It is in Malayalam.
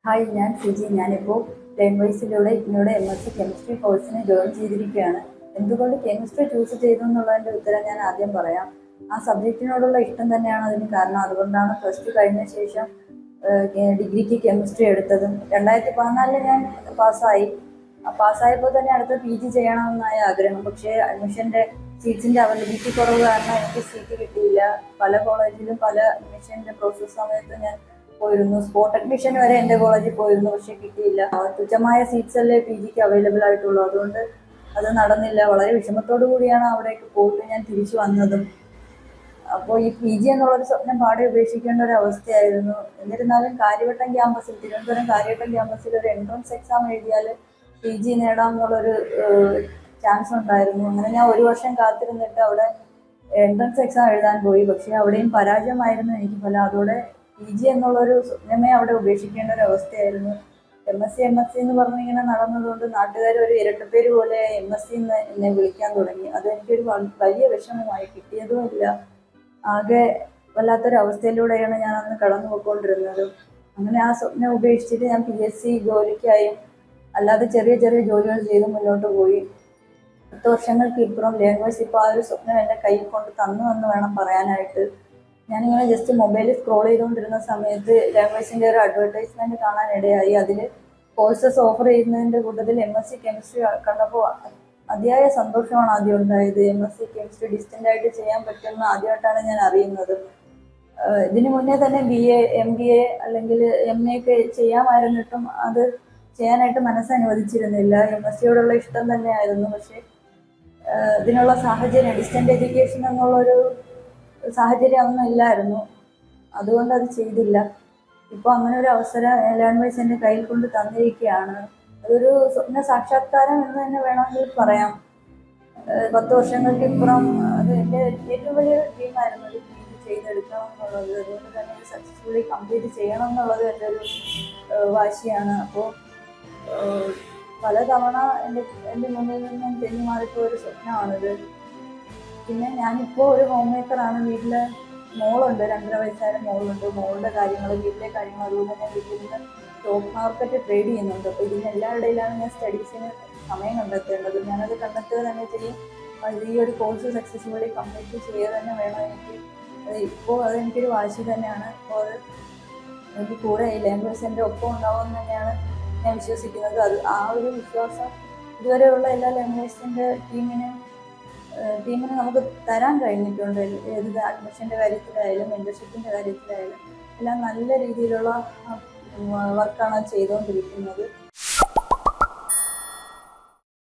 ഹായ്, ഞാൻ സുജി. ഞാനിപ്പോൾ ലേൺവൈസിലൂടെ ഇന്നോട് MSc കെമിസ്ട്രി കോഴ്സിന് ജോയിൻ ചെയ്തിരിക്കുകയാണ്. എന്തുകൊണ്ട് കെമിസ്ട്രി ചൂസ് ചെയ്തു എന്നുള്ളതിൻ്റെ ഉത്തരം ഞാൻ ആദ്യം പറയാം. ആ സബ്ജക്റ്റിനോടുള്ള ഇഷ്ടം തന്നെയാണ് അതിന് കാരണം. അതുകൊണ്ടാണ് +2 കഴിഞ്ഞ ശേഷം ഡിഗ്രിക്ക് കെമിസ്ട്രി എടുത്തതും. 2014 ഞാൻ പാസ്സായി. പാസ്സായപ്പോൾ തന്നെ അടുത്ത PG ചെയ്യണമെന്നായ ആഗ്രഹം. പക്ഷേ അഡ്മിഷൻ്റെ സീറ്റ്സിൻ്റെ അവൈലബിലിറ്റി കുറവ് കാരണം എനിക്ക് സീറ്റ് കിട്ടിയില്ല. പല കോളേജിലും പല അഡ്മിഷൻ്റെ പ്രോസസ് സമയത്ത് ഞാൻ പോയിരുന്നു. സ്പോട്ട് അഡ്മിഷൻ വരെ എൻ്റെ കോളേജിൽ പോയിരുന്നു, പക്ഷെ കിട്ടിയില്ല. തുച്ഛമായ സീറ്റ്സ് അല്ലേ PGക്ക് അവൈലബിൾ ആയിട്ടുള്ളൂ. അതുകൊണ്ട് അത് നടന്നില്ല. വളരെ വിഷമത്തോടു കൂടിയാണ് അവിടേക്ക് പോയിട്ട് ഞാൻ തിരിച്ചു വന്നതും. അപ്പോൾ ഈ PG എന്നുള്ളൊരു സ്വപ്നം പാടെ ഉപേക്ഷിക്കേണ്ട ഒരു അവസ്ഥയായിരുന്നു. എന്നിരുന്നാലും കാര്യവട്ടം ക്യാമ്പസിൽ, തിരുവനന്തപുരം കാര്യവട്ടം ക്യാമ്പസിൽ ഒരു എൻട്രൻസ് എക്സാം എഴുതിയാൽ PG നേടാമെന്നുള്ളൊരു ചാൻസ് ഉണ്ടായിരുന്നു. അങ്ങനെ ഞാൻ 1 വർഷം കാത്തിരുന്നിട്ട് അവിടെ എൻട്രൻസ് എക്സാം എഴുതാൻ പോയി. പക്ഷേ അവിടെയും പരാജയമായിരുന്നു എനിക്ക് ഫലം. അതോടെ PG എന്നുള്ളൊരു സ്വപ്നമേ അവിടെ ഉപേക്ഷിക്കേണ്ട ഒരു അവസ്ഥയായിരുന്നു. MSc എന്ന് പറഞ്ഞിങ്ങനെ നടന്നതുകൊണ്ട് നാട്ടുകാർ ഒരു ഇരട്ടപ്പേര് പോലെ MSc എന്ന് എന്നെ വിളിക്കാൻ തുടങ്ങി. അത് എനിക്കൊരു വലിയ വിഷമമായി. കിട്ടിയതുമില്ല. ആകെ വല്ലാത്തൊരവസ്ഥയിലൂടെയാണ് ഞാൻ അന്ന് കടന്നു പോയിക്കൊണ്ടിരുന്നത്. അങ്ങനെ ആ സ്വപ്നം ഉപേക്ഷിച്ചിട്ട് ഞാൻ PSC ജോലിക്കായും അല്ലാതെ ചെറിയ ചെറിയ ജോലികൾ ചെയ്ത് മുന്നോട്ട് പോയി. 10 വർഷങ്ങൾക്ക് ഇപ്പുറം ലേൺവൈസ് ഇപ്പോൾ ആ ഒരു സ്വപ്നം എൻ്റെ കയ്യിൽ കൊണ്ട് തന്നു എന്ന് വേണം പറയാനായിട്ട്. ഞാനിങ്ങനെ ജസ്റ്റ് മൊബൈലിൽ സ്ക്രോൾ ചെയ്തുകൊണ്ടിരുന്ന സമയത്ത് ലേൺവൈസിൻ്റെ ഒരു അഡ്വർടൈസ്മെൻറ്റ് കാണാനിടയായി. അതിൽ കോഴ്സസ് ഓഫർ ചെയ്യുന്നതിൻ്റെ കൂട്ടത്തിൽ MSc കെമിസ്ട്രി കണ്ടപ്പോൾ അതിയായ സന്തോഷമാണ് ആദ്യം ഉണ്ടായത്. MSc കെമിസ്ട്രി ഡിസ്റ്റൻ്റ് ആയിട്ട് ചെയ്യാൻ പറ്റുമെന്ന് ആദ്യമായിട്ടാണ് ഞാൻ അറിയുന്നത്. ഇതിനു മുന്നേ തന്നെ BA MBA അല്ലെങ്കിൽ MA ഒക്കെ ചെയ്യാമായിരുന്നിട്ടും അത് ചെയ്യാനായിട്ട് മനസ്സനുവദിച്ചിരുന്നില്ല. MScയോടുള്ള ഇഷ്ടം തന്നെയായിരുന്നു. പക്ഷേ ഇതിനുള്ള സാഹചര്യം, ഡിസ്റ്റൻ്റ് എഡ്യൂക്കേഷൻ എന്നുള്ളൊരു സാഹചര്യം ഒന്നും ഇല്ലായിരുന്നു. അതുകൊണ്ട് അത് ചെയ്തില്ല. ഇപ്പോൾ അങ്ങനെ ഒരു അവസരം ലേൺവൈസ് എൻ്റെ കയ്യിൽ കൊണ്ട് തന്നിരിക്കുകയാണ്. അതൊരു സ്വപ്ന സാക്ഷാത്കാരം എന്ന് തന്നെ വേണമെങ്കിൽ പറയാം. 10 വർഷങ്ങൾക്ക് ഇപ്പുറം അത് എൻ്റെ ഏറ്റവും വലിയൊരു ഡ്രീമായിരുന്നു ഒരു PG ചെയ്തെടുക്കണം എന്നുള്ളത്. അതുകൊണ്ട് തന്നെ ഇത് സക്സസ്ഫുള്ളി കംപ്ലീറ്റ് ചെയ്യണം എന്നുള്ളത് എൻ്റെ ഒരു വാശിയാണ്. അപ്പോൾ പലതവണ എൻ്റെ മുന്നിൽ നിന്നും തെന്നി മാറിപ്പോയ ഒരു സ്വപ്നമാണിത്. പിന്നെ ഞാനിപ്പോൾ ഒരു ഹോം മേക്കറാണ്. വീട്ടിൽ മോളുണ്ട്, 2.5 വയസ്സായ മോളുണ്ട്. മോളുടെ കാര്യങ്ങൾ, വീട്ടിലെ കാര്യങ്ങൾ, അതുപോലെ തന്നെ വീട്ടിൽ നിന്ന് സ്റ്റോക്ക് മാർക്കറ്റ് ട്രേഡ് ചെയ്യുന്നുണ്ട്. അപ്പോൾ ഇതിനെല്ലാവരുടെയിലാണ് ഞാൻ സ്റ്റഡീസിന് സമയം കണ്ടെത്തേണ്ടത്. ഞാനത് കണ്ടെത്തുക തന്നെ ചെയ്യും. ഈ ഒരു കോഴ്സ് സക്സസ്ഫുള്ളി കംപ്ലീറ്റ് ചെയ്യുക തന്നെ വേണം എനിക്ക്. ഇപ്പോൾ അതെനിക്കൊരു വാശി തന്നെയാണ്. അപ്പോൾ അത് എനിക്ക് കൂടെ ലേൺവൈസ് എൻ്റെ ഒപ്പം ഉണ്ടാവുമെന്ന് തന്നെയാണ് ഞാൻ വിശ്വസിക്കുന്നത്. അത് ആ ഒരു വിശ്വാസം ഇതുവരെയുള്ള എല്ലാ ലേൺവൈസിൻ്റെ ടീമിന് നമുക്ക് തരാൻ കഴിഞ്ഞിട്ടുണ്ട്. ഏത് അഡ്മിഷൻ്റെ കാര്യത്തിലായാലും മെൻറ്റർഷിപ്പിൻ്റെ കാര്യത്തിലായാലും എല്ലാം നല്ല രീതിയിലുള്ള വർക്കാണ് ചെയ്തുകൊണ്ടിരിക്കുന്നത്.